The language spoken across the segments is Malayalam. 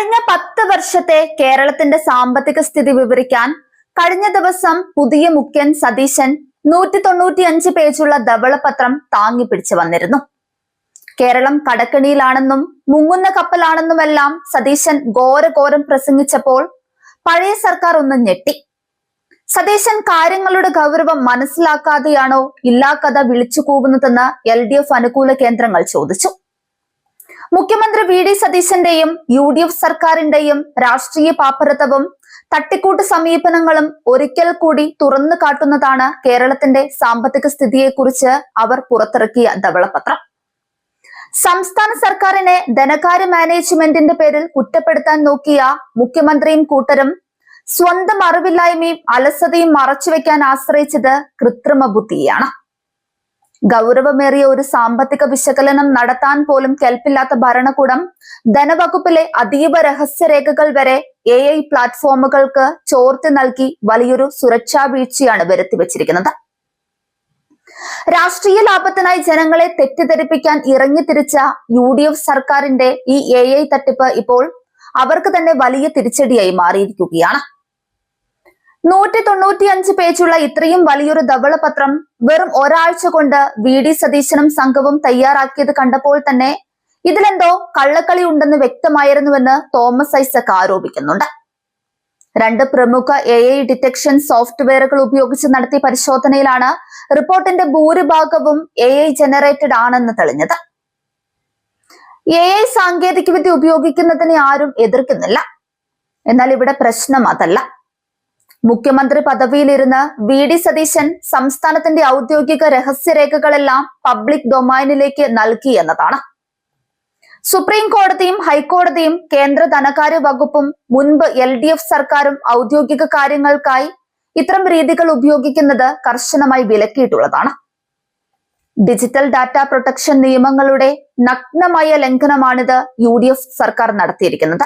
കഴിഞ്ഞ 10 വർഷത്തെ കേരളത്തിന്റെ സാമ്പത്തിക സ്ഥിതി വിവരിക്കാൻ കഴിഞ്ഞ ദിവസം പുതിയ മുഖ്യൻ സതീശൻ 195 പേജുള്ള ധവളപത്രം താങ്ങി പിടിച്ചു വന്നിരുന്നു. കേരളം കടക്കണിയിലാണെന്നും മുങ്ങുന്ന കപ്പലാണെന്നുമെല്ലാം സതീശൻ ഘോരഘോരം പ്രസംഗിച്ചപ്പോൾ പഴയ സർക്കാർ ഒന്ന് ഞെട്ടി. സതീശൻ കാര്യങ്ങളുടെ ഗൗരവം മനസ്സിലാക്കാതെയാണോ ഇല്ലാക്കഥ വിളിച്ചു കൂവുന്നതെന്ന് LDF അനുകൂല കേന്ദ്രങ്ങൾ ചോദിച്ചു. മുഖ്യമന്ത്രി VD സതീശന്റെയും UDF സർക്കാരിന്റെയും രാഷ്ട്രീയ പാപ്പരത്വവും തട്ടിക്കൂട്ട് സമീപനങ്ങളും ഒരിക്കൽ കൂടി തുറന്നു കാട്ടുന്നതാണ് കേരളത്തിന്റെ സാമ്പത്തിക സ്ഥിതിയെക്കുറിച്ച് അവർ പുറത്തിറക്കിയ ധവളപത്രം. സംസ്ഥാന സർക്കാരിനെ ധനകാര്യ മാനേജ്മെന്റിന്റെ പേരിൽ കുറ്റപ്പെടുത്താൻ നോക്കിയ മുഖ്യമന്ത്രിയും കൂട്ടരും സ്വന്തം അറിവില്ലായ്മയും അലസതയും മറച്ചുവെക്കാൻ ആശ്രയിച്ചത് കൃത്രിമ ബുദ്ധിയാണ്. ഗൗരവമേറിയ ഒരു സാമ്പത്തിക വിശകലനം നടത്താൻ പോലും കെൽപ്പില്ലാത്ത ഭരണകൂടം ധനവകുപ്പിലെ അതീവ രഹസ്യരേഖകൾ വരെ AI പ്ലാറ്റ്ഫോമുകൾക്ക് ചോർത്തി നൽകി വലിയൊരു സുരക്ഷാ വീഴ്ചയാണ് വരുത്തിവെച്ചിരിക്കുന്നത്. രാഷ്ട്രീയ ലാഭത്തിനായി ജനങ്ങളെ തെറ്റിദ്ധരിപ്പിക്കാൻ ഇറങ്ങിത്തിരിച്ച UDF സർക്കാരിന്റെ ഈ AI തട്ടിപ്പ് ഇപ്പോൾ അവർക്ക് തന്നെ വലിയ തിരിച്ചടിയായി മാറിയിരിക്കുകയാണ്. 195 പേജുള്ള ഇത്രയും വലിയൊരു ധവളപത്രം വെറും ഒരാഴ്ച കൊണ്ട് VD സതീശനും സംഘവും തയ്യാറാക്കിയത് കണ്ടപ്പോൾ തന്നെ ഇതിലെന്തോ കള്ളക്കളി ഉണ്ടെന്ന് വ്യക്തമായിരുന്നുവെന്ന് തോമസ് ഐസക് ആരോപിക്കുന്നുണ്ട്. 2 പ്രമുഖ AI ഡിറ്റക്ഷൻ സോഫ്റ്റ്വെയറുകൾ ഉപയോഗിച്ച് നടത്തിയ പരിശോധനയിലാണ് റിപ്പോർട്ടിന്റെ ഭൂരിഭാഗവും AI ജനറേറ്റഡ് ആണെന്ന് തെളിഞ്ഞത്. AI സാങ്കേതികവിദ്യ ഉപയോഗിക്കുന്നതിനെ ആരും എതിർക്കുന്നില്ല. എന്നാൽ ഇവിടെ പ്രശ്നം അതല്ല. മുഖ്യമന്ത്രി പദവിയിലിരുന്ന് VD സതീശൻ സംസ്ഥാനത്തിന്റെ ഔദ്യോഗിക രഹസ്യരേഖകളെല്ലാം പബ്ലിക് ഡൊമൈനിലേക്ക് നൽകി എന്നതാണ്. സുപ്രീം കോടതിയും ഹൈക്കോടതിയും കേന്ദ്ര ധനകാര്യ വകുപ്പും മുൻപ് LDF സർക്കാരും ഔദ്യോഗിക കാര്യങ്ങൾക്കായി ഇത്തരം രീതികൾ ഉപയോഗിക്കുന്നത് കർശനമായി വിലക്കിയിട്ടുള്ളതാണ്. ഡിജിറ്റൽ ഡാറ്റ പ്രൊട്ടക്ഷൻ നിയമങ്ങളുടെ നഗ്നമായ ലംഘനമാണിത് UDF സർക്കാർ നടത്തിയിരിക്കുന്നത്.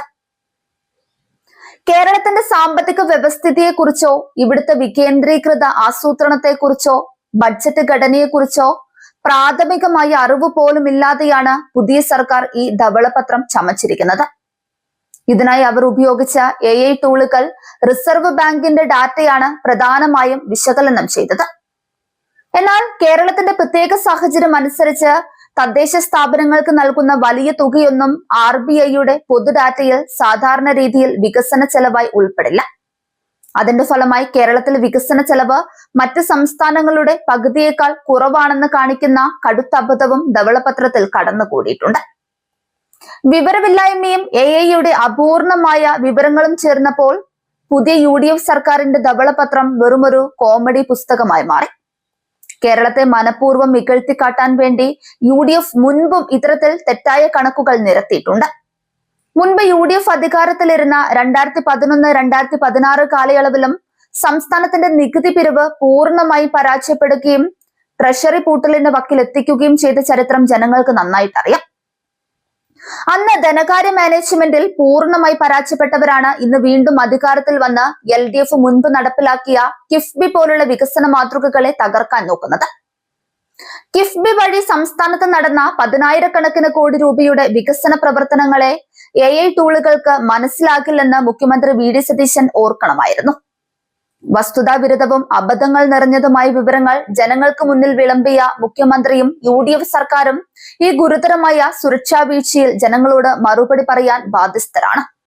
കേരളത്തിന്റെ സാമ്പത്തിക വ്യവസ്ഥിതിയെക്കുറിച്ചോ ഇവിടുത്തെ വികേന്ദ്രീകൃത ആസൂത്രണത്തെക്കുറിച്ചോ ബഡ്ജറ്റ് ഘടനയെക്കുറിച്ചോ പ്രാഥമികമായ അറിവ് പോലും ഇല്ലാതെയാണ് പുതിയ സർക്കാർ ഈ ധവളപത്രം ചമച്ചിരിക്കുന്നത്. ഇതിനായി അവർ ഉപയോഗിച്ച AI ടൂളുകൾ റിസർവ് ബാങ്കിന്റെ ഡാറ്റയാണ് പ്രധാനമായും വിശകലനം ചെയ്തത്. എന്നാൽ കേരളത്തിന്റെ പ്രത്യേക സാഹചര്യം അനുസരിച്ച് തദ്ദേശ സ്ഥാപനങ്ങൾക്ക് നൽകുന്ന വലിയ തുകയൊന്നും RBIയുടെ പൊതുഡാറ്റയിൽ സാധാരണ രീതിയിൽ വികസന ചെലവായി ഉൾപ്പെടില്ല. അതിന്റെ ഫലമായി കേരളത്തിൽ വികസന ചെലവ് മറ്റ് സംസ്ഥാനങ്ങളുടെ പകുതിയേക്കാൾ കുറവാണെന്ന് കാണിക്കുന്ന കടുത്ത അബദ്ധവും ധവളപത്രത്തിൽ കടന്നുകൂടിയിട്ടുണ്ട്. വിവരമില്ലായ്മയും AIയുടെ അപൂർണമായ വിവരങ്ങളും ചേർന്നപ്പോൾ പുതിയ UDF സർക്കാരിന്റെ ധവളപത്രം വെറുമൊരു കോമഡി പുസ്തകമായി മാറി. കേരളത്തെ മനഃപൂർവ്വം ഇകഴ്ത്തിക്കാട്ടാൻ വേണ്ടി UDF മുൻപും ഇത്തരത്തിൽ തെറ്റായ കണക്കുകൾ നിരത്തിയിട്ടുണ്ട്. മുൻപ് UDF അധികാരത്തിലിരുന്ന 2011-2016 കാലയളവിലും സംസ്ഥാനത്തിന്റെ നികുതി പിരിവ് പൂർണ്ണമായി പരാജയപ്പെടുകയും ട്രഷറി പൂട്ടലിന്റെ വക്കിലെത്തിക്കുകയും ചെയ്ത ചരിത്രം ജനങ്ങൾക്ക് നന്നായിട്ട് അറിയാം. അന്ന് ധനകാര്യ മാനേജ്മെന്റിൽ പൂർണ്ണമായി പരാജയപ്പെട്ടവരാണ് ഇന്ന് വീണ്ടും അധികാരത്തിൽ വന്ന് LDF മുൻപ് നടപ്പിലാക്കിയ കിഫ്ബി പോലുള്ള വികസന മാതൃകകളെ തകർക്കാൻ നോക്കുന്നത്. കിഫ്ബി വഴി സംസ്ഥാനത്ത് നടന്ന 10,000 കോടി രൂപയുടെ വികസന പ്രവർത്തനങ്ങളെ AI ടൂളുകൾക്ക് മനസ്സിലാകില്ലെന്ന് മുഖ്യമന്ത്രി VD സതീശൻ ഓർക്കണമായിരുന്നു. വസ്തുതാവിരുദ്ധവും അബദ്ധങ്ങൾ നിറഞ്ഞതുമായ വിവരങ്ങൾ ജനങ്ങൾക്ക് മുന്നിൽ വിളമ്പിയ മുഖ്യമന്ത്രിയും UDF സർക്കാരും ഈ ഗുരുതരമായ സുരക്ഷാ വീഴ്ചയിൽ ജനങ്ങളോട് മറുപടി പറയാൻ ബാധ്യസ്ഥരാണ്.